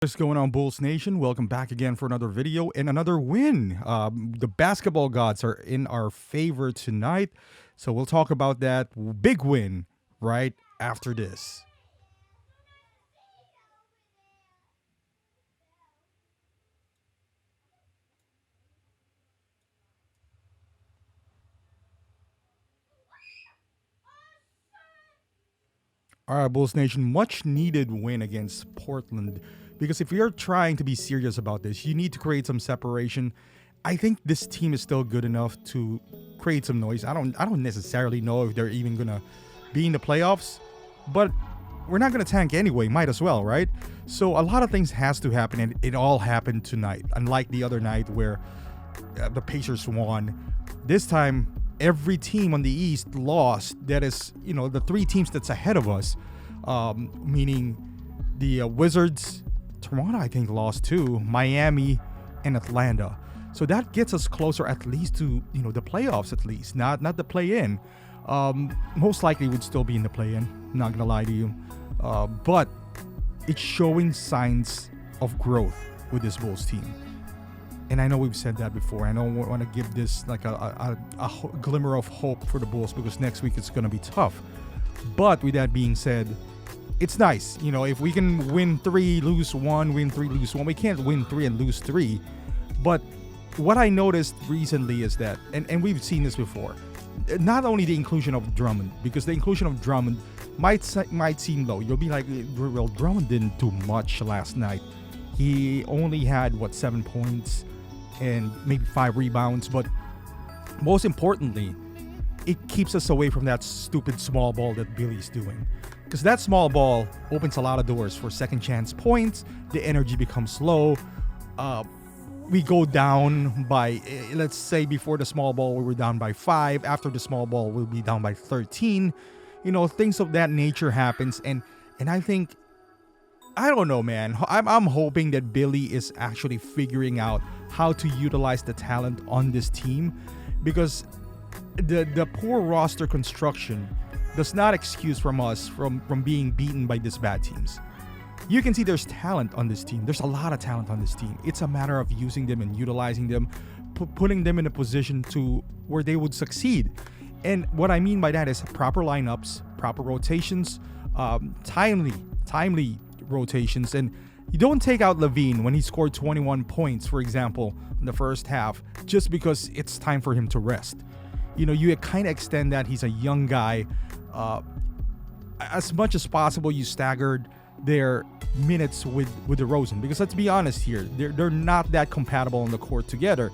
What's going on, Bulls Nation? Welcome back again for another video and another win. The basketball gods are in our favor tonight, so we'll talk about that big win right after this. All right, Bulls Nation, much needed win against Portland. Because if you're trying to be serious about this, you need to create some separation. I think this team is still good enough to create some noise. I don't necessarily know if they're even gonna be in the playoffs, but we're not gonna tank anyway. Might as well, right? So a lot of things has to happen, and it all happened tonight. Unlike the other night where the Pacers won, this time every team on the East lost. That is, the three teams that's ahead of us, meaning the Wizards, Toronto, I think, lost too, Miami, and Atlanta. So that gets us closer at least to the playoffs, at least not the play-in. Most likely would still be in the play-in. Not gonna lie to you, but it's showing signs of growth with this Bulls team. And I know we've said that before. I don't want to give this like a glimmer of hope for the Bulls because next week it's going to be tough. But with that being said, it's nice. If we can win 3, lose 1, win 3, lose 1. We can't win 3 and lose 3. But what I noticed recently is that, and we've seen this before, not only the inclusion of Drummond, because the inclusion of Drummond might seem low. You'll be like, well, Drummond didn't do much last night. He only had, 7 points and maybe 5 rebounds, but most importantly, it keeps us away from that stupid small ball that Billy's doing. Because that small ball opens a lot of doors for second chance points, the energy becomes low, we go down by, let's say before the small ball we were down by 5, after the small ball we'll be down by 13. Things of that nature happens, and I think, I don't know, man. I'm hoping that Billy is actually figuring out how to utilize the talent on this team, because the poor roster construction does not excuse from us from being beaten by these bad teams. You can see there's talent on this team. There's a lot of talent on this team. It's a matter of using them and utilizing them, putting them in a position to where they would succeed. And what I mean by that is proper lineups, proper rotations, timely rotations. And you don't take out Levine when he scored 21 points, for example, in the first half, just because it's time for him to rest. You kind of extend that. He's a young guy. As much as possible, you staggered their minutes with DeRozan, because let's be honest here, they're not that compatible on the court together.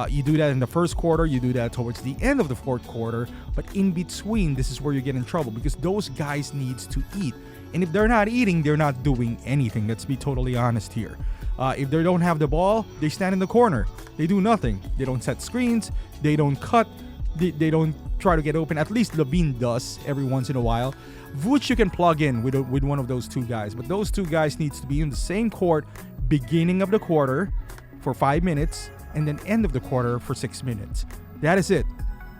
You do that in the first quarter, you do that towards the end of the fourth quarter, but in between, this is where you get in trouble, because those guys needs to eat. And if they're not eating, they're not doing anything. Let's be totally honest here. If they don't have the ball, they stand in the corner. They do nothing. They don't set screens. They don't cut. They don't try to get open. At least Levine does every once in a while. Vooch you can plug in with one of those two guys. But those two guys needs to be in the same court beginning of the quarter for 5 minutes and then end of the quarter for 6 minutes. That is it.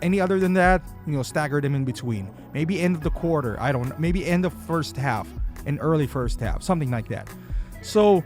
Any other than that, stagger them in between. Maybe end of the quarter. I don't know. Maybe end of first half and early first half. Something like that. So,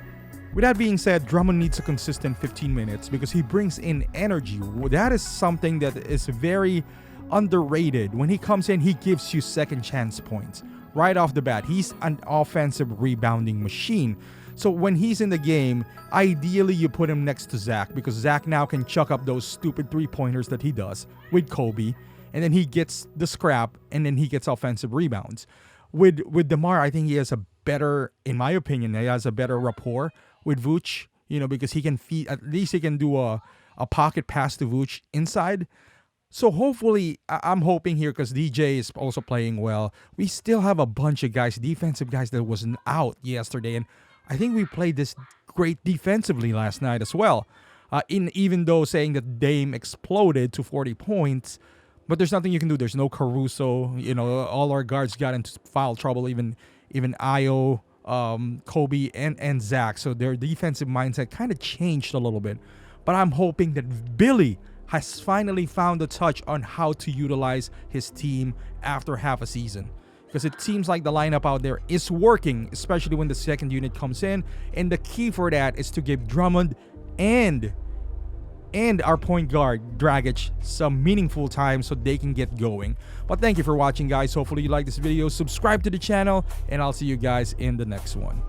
with that being said, Drummond needs a consistent 15 minutes because he brings in energy. That is something that is very underrated. When he comes in, he gives you second chance points. Right off the bat, he's an offensive rebounding machine. So when he's in the game, ideally you put him next to Zach, because Zach now can chuck up those stupid 3-pointers that he does with Kobe, and then he gets the scrap, and then he gets offensive rebounds. With DeMar, I think he has a better, in my opinion, he has a better rapport with Vooch, because he can feed, at least he can do a pocket pass to Vooch inside. So hopefully, I'm hoping here, because DJ is also playing well, we still have a bunch of guys, defensive guys that wasn't out yesterday, and I think we played this great defensively last night as well. Even though saying that Dame exploded to 40 points, but there's nothing you can do. There's no Caruso. All our guards got into foul trouble. Even Ayo, Kobe, and Zach. So their defensive mindset kind of changed a little bit. But I'm hoping that Billy has finally found a touch on how to utilize his team after half a season. because it seems like the lineup out there is working, especially when the second unit comes in. And the key for that is to give Drummond and our point guard Dragic some meaningful time so they can get going. But thank you for watching, guys. Hopefully you like this video. Subscribe to the channel, and I'll see you guys in the next one.